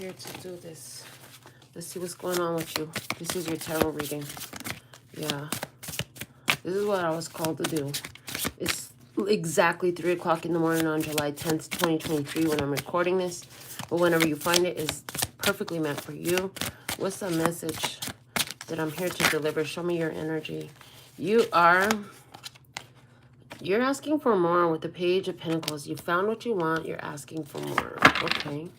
here to do this. Let's see what's going on with you. This is your tarot reading. Yeah. This is what I was called to do. It's exactly 3 o'clock in the morning on July 10th, 2023 when I'm recording this. But whenever you find it, it's perfectly meant for you. What's the message that I'm here to deliver? Show me your energy. You're asking for more with the Page of Pentacles. You found what you want. You're asking for more. Okay.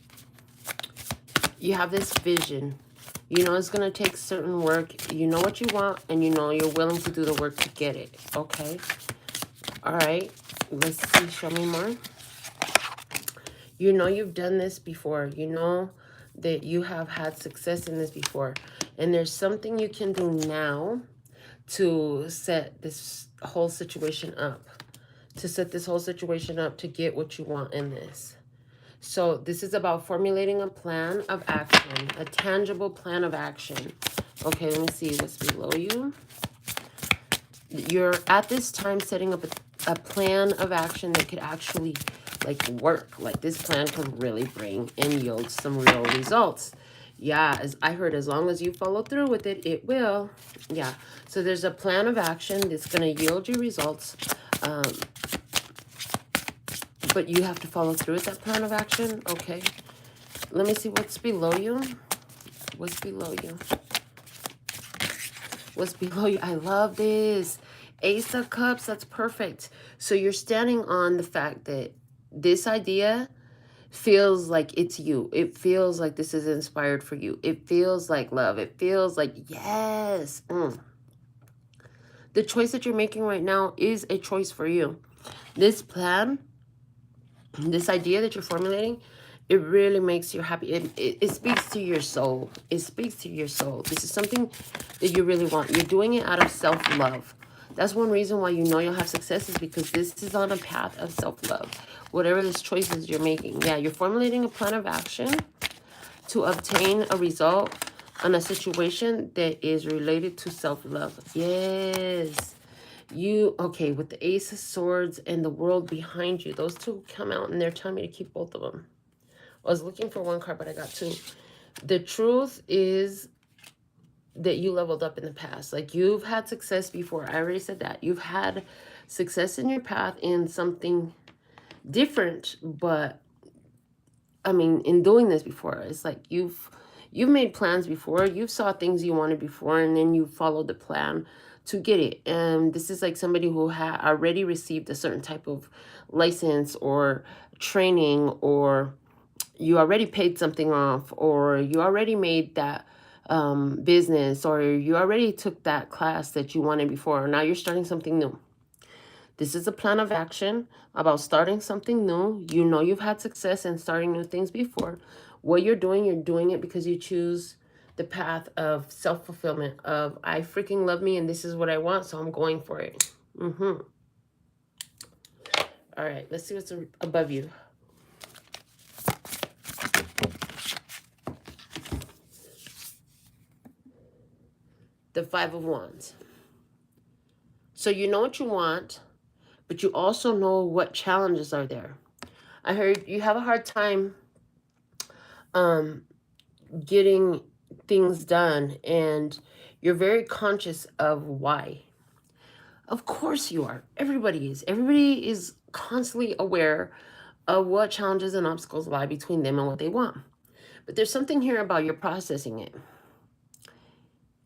You have this vision. You know it's going to take certain work. You know what you want, and you know you're willing to do the work to get it. Okay. All right. Let's see. Show me more. You know you've done this before. You know that you have had success in this before. And there's something you can do now to set this whole situation up. To set this whole situation up to get what you want in this. So this is about formulating a plan of action, a tangible plan of action. Okay, let me see what's below you. You're at this time setting up a plan of action that could actually like work. Like this plan could really bring and yield some real results. Yeah, as I heard, as long as you follow through with it, it will. Yeah, so there's a plan of action that's going to yield you results. But you have to follow through with that plan of action. Okay. Let me see what's below you. What's below you? What's below you? I love this. Ace of Cups. That's perfect. So you're standing on the fact that this idea feels like it's you. It feels like this is inspired for you. It feels like love. It feels like, yes. The choice that you're making right now is a choice for you. This plan, this idea that you're formulating, it really makes you happy. It speaks to your soul. It speaks to your soul. This is something that you really want. You're doing it out of self-love. That's one reason why you know you'll have success, is because this is on a path of self-love. Whatever this choices you're making. Yeah, you're formulating a plan of action to obtain a result on a situation that is related to self-love. Yes. Okay, with the Ace of Swords and the World behind you, those two come out and they're telling me to keep both of them. I was looking for one card, but I got two. The truth is that you leveled up in the past. Like, you've had success before. I already said that. You've had success in your path in something different, but I mean, in doing this before, it's like you've made plans before. You saw things you wanted before, and then you followed the plan to get it. And this is like somebody who had already received a certain type of license or training, or you already paid something off, or you already made that business, or you already took that class that you wanted before. Now you're starting something new. This is a plan of action about starting something new. You know you've had success in starting new things before. What you're doing it because you choose the path of self-fulfillment, of I freaking love me and this is what I want, so I'm going for it. All right, let's see what's above you. The Five of Wands. So you know what you want, but you also know what challenges are there. I heard you have a hard time getting things done, and you're very conscious of why. Of course you are. Everybody is. Everybody is constantly aware of what challenges and obstacles lie between them and what they want. But there's something here about you're processing it.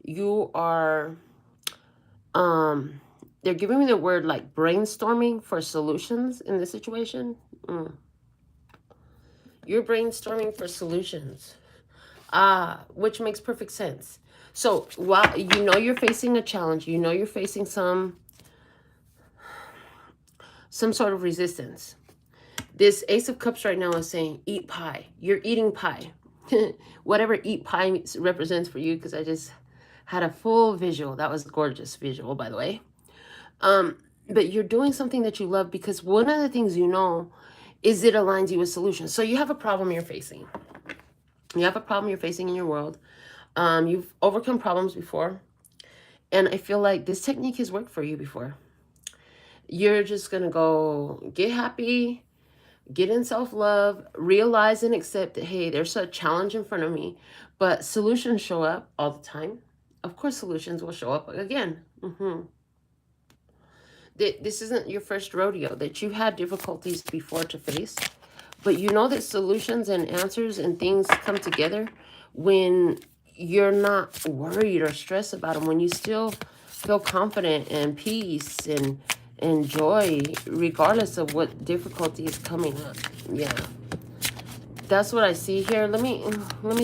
You are, they're giving me the word like brainstorming for solutions in this situation. You're brainstorming for solutions. Which makes perfect sense. So while you know you're facing a challenge, you know you're facing some sort of resistance. This Ace of Cups right now is saying, eat pie. You're eating pie. Whatever eat pie represents for you, because I just had a full visual. That was a gorgeous visual, by the way. But you're doing something that you love, because one of the things you know is it aligns you with solutions. So you have a problem you're facing. You have a problem you're facing in your world. You've overcome problems before. And I feel like this technique has worked for you before. You're just going to go get happy, Get in self-love, realize and accept that, hey, there's a challenge in front of me, but solutions show up all the time. Of course, solutions will show up again. This isn't your first rodeo, that you've had difficulties before to face, but you know that solutions and answers and things come together when you're not worried or stressed about them, when you still feel confident and peace and joy, regardless of what difficulty is coming up. Yeah, that's what I see here. Let me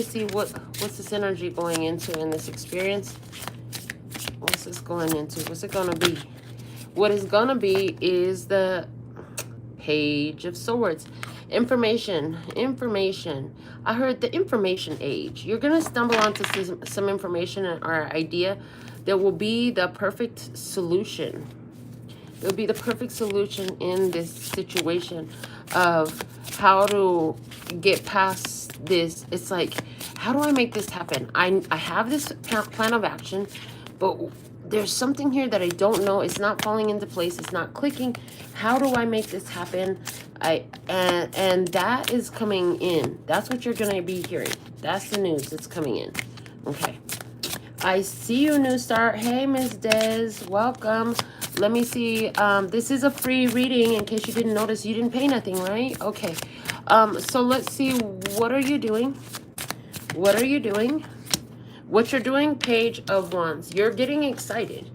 see what's this energy going into in this experience. What's this going into? What's it gonna be? What it's gonna be is the Page of Swords. Information. I heard the information age. You're gonna stumble onto some information or idea that will be the perfect solution. It will be the perfect solution in this situation of how to get past this. It's like, how do I make this happen? I have this plan of action, but there's something here that I don't know. It's not falling into place. It's not clicking. How do I make this happen? And that is coming in. That's what you're going to be hearing. That's the news that's coming in. Okay. I see you, new start. Hey, Miss Des. Welcome. Let me see. This is a free reading in case you didn't notice. You didn't pay nothing, right? Okay. So let's see. What are you doing? What are you doing? What you're doing, Page of Wands. You're getting excited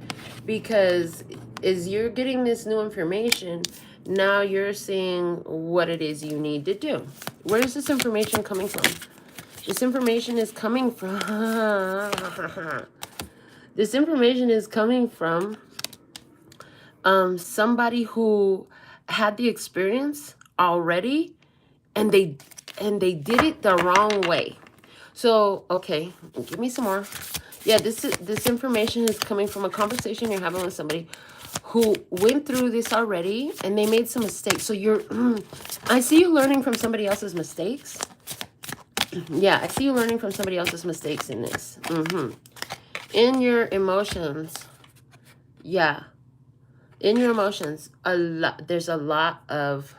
because as you're getting this new information, now you're seeing what it is you need to do. Where is this information coming from? This information is coming from... this information is coming from somebody who had the experience already and they did it the wrong way. So, okay, give me some more. Yeah, this information is coming from a conversation you're having with somebody who went through this already and they made some mistakes. So you're, I see you learning from somebody else's mistakes. Yeah, I see you learning from somebody else's mistakes in this. In your emotions. Yeah. In your emotions, there's a lot of,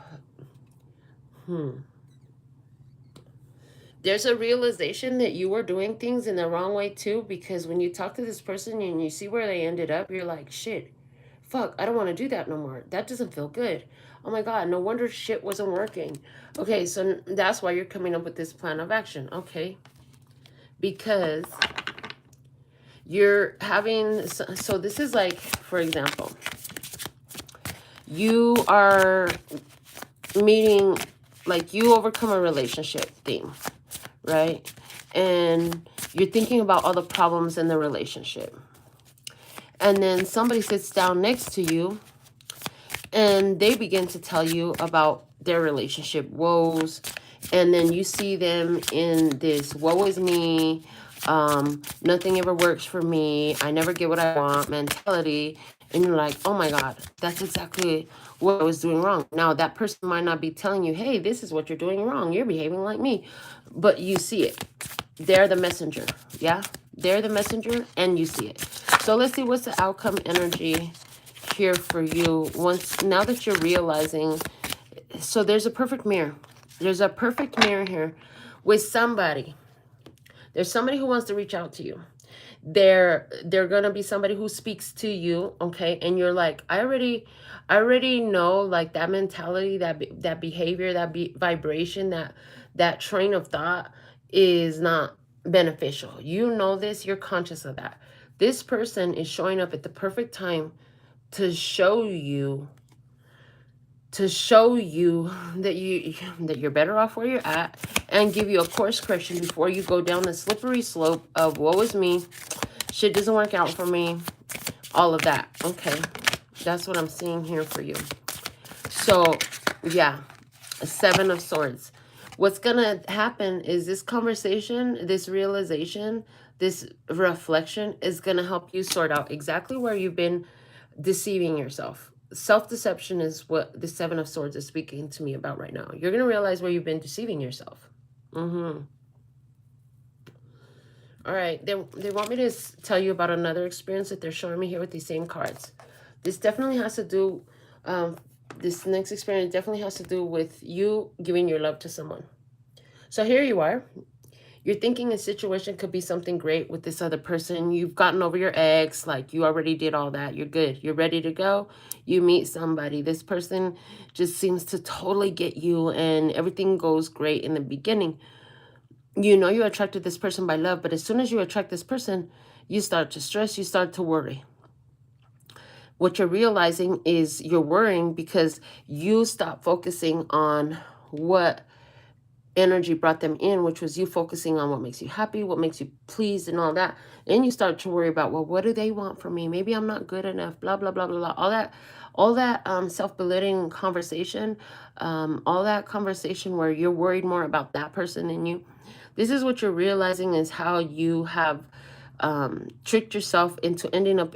there's a realization that you were doing things in the wrong way too, because when you talk to this person and you see where they ended up, you're like, shit, fuck, I don't want to do that no more. That doesn't feel good. Oh my God, no wonder shit wasn't working. Okay, so that's why you're coming up with this plan of action. Okay. Because you're having, so this is like, for example, you are meeting, like you overcome a relationship thing, right? And you're thinking about all the problems in the relationship. And then somebody sits down next to you and they begin to tell you about their relationship woes. And then you see them in this woe is me, nothing ever works for me, I never get what I want mentality. And you're like, oh my God, that's exactly what I was doing wrong. Now, that person might not be telling you, hey, this is what you're doing wrong. You're behaving like me. But you see it. They're the messenger. Yeah? They're the messenger and you see it. So let's see what's the outcome energy here for you now that you're realizing. So there's a perfect mirror. There's a perfect mirror here with somebody. There's somebody who wants to reach out to you. They're gonna be somebody who speaks to you, okay? And you're like, I already know, like, that mentality, that behavior, that vibration, that train of thought is not beneficial. You know this, you're conscious of that. This person is showing up at the perfect time to show you that you're better off where you're at and give you a course correction before you go down the slippery slope of woe is me, shit doesn't work out for me, all of that. Okay, that's what I'm seeing here for you. So yeah, Seven of Swords. What's gonna happen is this conversation, this realization, this reflection is gonna help you sort out exactly where you've been deceiving yourself. Self-deception is what the Seven of Swords is speaking to me about right now. You're going to realize where you've been deceiving yourself. All right. They want me to tell you about another experience that they're showing me here with these same cards. This definitely has to do This next experience definitely has to do with you giving your love to someone. So here you are. You're thinking a situation could be something great with this other person. You've gotten over your ex, like you already did all that. You're good. You're ready to go. You meet somebody. This person just seems to totally get you and everything goes great in the beginning. You know you attracted this person by love, but as soon as you attract this person, you start to stress, you start to worry. What you're realizing is you're worrying because you stop focusing on what energy brought them in, which was you focusing on what makes you happy, what makes you pleased and all that. And you start to worry about, well, what do they want from me? Maybe I'm not good enough, blah, blah, blah, blah, blah. All that self-belittling conversation, all that conversation where you're worried more about that person than you. This is what you're realizing is how you have tricked yourself into ending up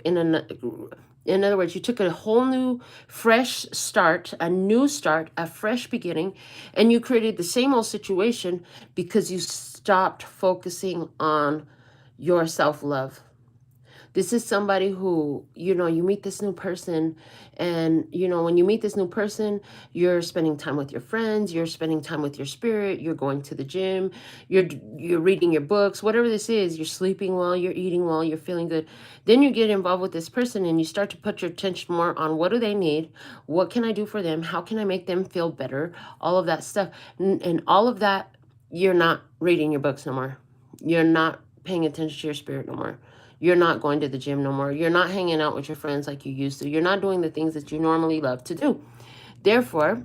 in other words, you took a whole new, fresh start, a new start, a fresh beginning, and you created the same old situation because you stopped focusing on your self-love. This is somebody who, you know, you meet this new person and, you know, when you meet this new person, you're spending time with your friends, you're spending time with your spirit, you're going to the gym, you're reading your books, whatever this is, you're sleeping well, you're eating well, you're feeling good. Then you get involved with this person and you start to put your attention more on what do they need? What can I do for them? How can I make them feel better? All of that stuff. And all of that, you're not reading your books no more. You're not paying attention to your spirit no more. You're not going to the gym no more. You're not hanging out with your friends like you used to. You're not doing the things that you normally love to do. Therefore,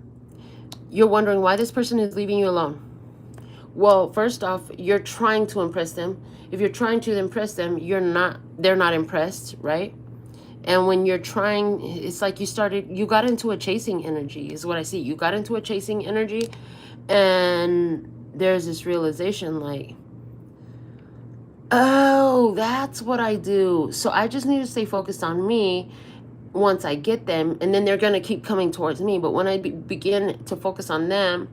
you're wondering why this person is leaving you alone. Well, first off, you're trying to impress them. If you're trying to impress them, they're not impressed, right? And when you're trying, it's like you got into a chasing energy is what I see. You got into a chasing energy and there's this realization like, oh, that's what I do. So I just need to stay focused on me once I get them, and then they're going to keep coming towards me. But when I begin to focus on them,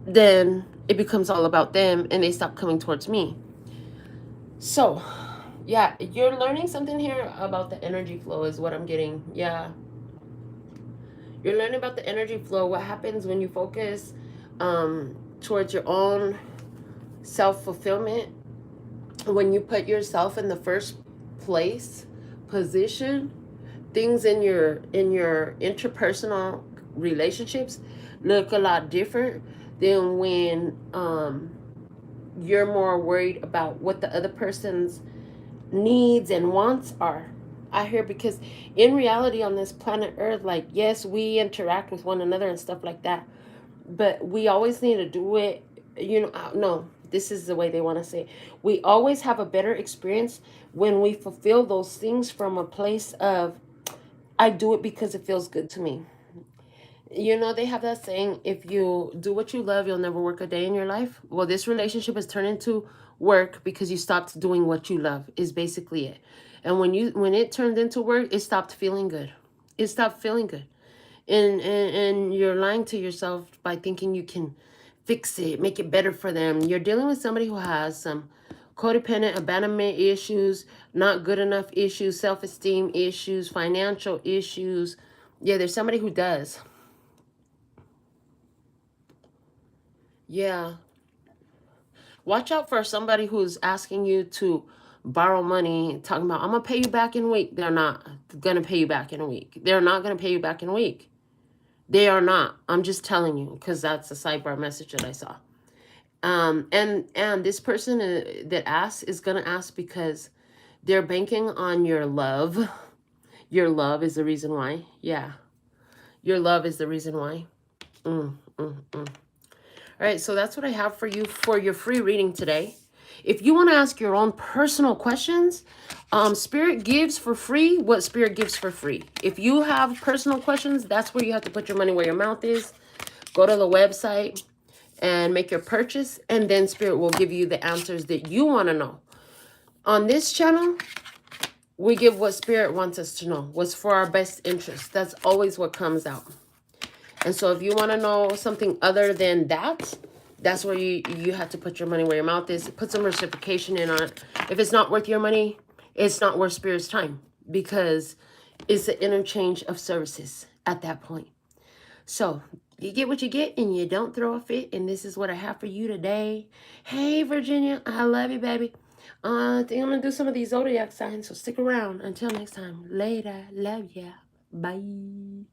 then it becomes all about them and they stop coming towards me. So, yeah, you're learning something here about the energy flow is what I'm getting. Yeah. You're learning about the energy flow. What happens when you focus towards your own self-fulfillment, when you put yourself in the first place position, things in your interpersonal relationships look a lot different than when you're more worried about what the other person's needs and wants are. I hear, because in reality on this planet Earth, like, yes, we interact with one another and stuff like that, but we always need to do it, you know. No, this is the way they want to say it. We always have a better experience when we fulfill those things from a place of, I do it because it feels good to me. You know, they have that saying, if you do what you love, you'll never work a day in your life. Well, this relationship has turned into work because you stopped doing what you love, is basically it. And when it turned into work, it stopped feeling good. It stopped feeling good. And you're lying to yourself by thinking you can fix it, make it better for them. You're dealing with somebody who has some codependent abandonment issues, not good enough issues, self-esteem issues, financial issues. Yeah, there's somebody who does. Yeah. Watch out for somebody who's asking you to borrow money, talking about, I'm going to pay you back in a week. They're not going to pay you back in a week. They're not going to pay you back in a week. They are not. I'm just telling you because that's a sidebar message that I saw. And this person that asks is going to ask because they're banking on your love. Your love is the reason why. Yeah. Your love is the reason why. All right, so that's what I have for you for your free reading today. If you want to ask your own personal questions, Spirit gives for free what Spirit gives for free. If you have personal questions, that's where you have to put your money where your mouth is. Go to the website and make your purchase, and then Spirit will give you the answers that you want to know. On this channel, we give what Spirit wants us to know, what's for our best interest. That's always what comes out. And so if you want to know something other than that, that's where you have to put your money where your mouth is. Put some reciprocation in on it. If it's not worth your money, it's not worth Spirit's time, because it's an interchange of services. at that point. So you get what you get and you don't throw a fit. And this is what I have for you today. Hey, Virginia, I love you, baby. I think I'm going to do some of these zodiac signs. So stick around. Until next time. Later. Love ya. Bye.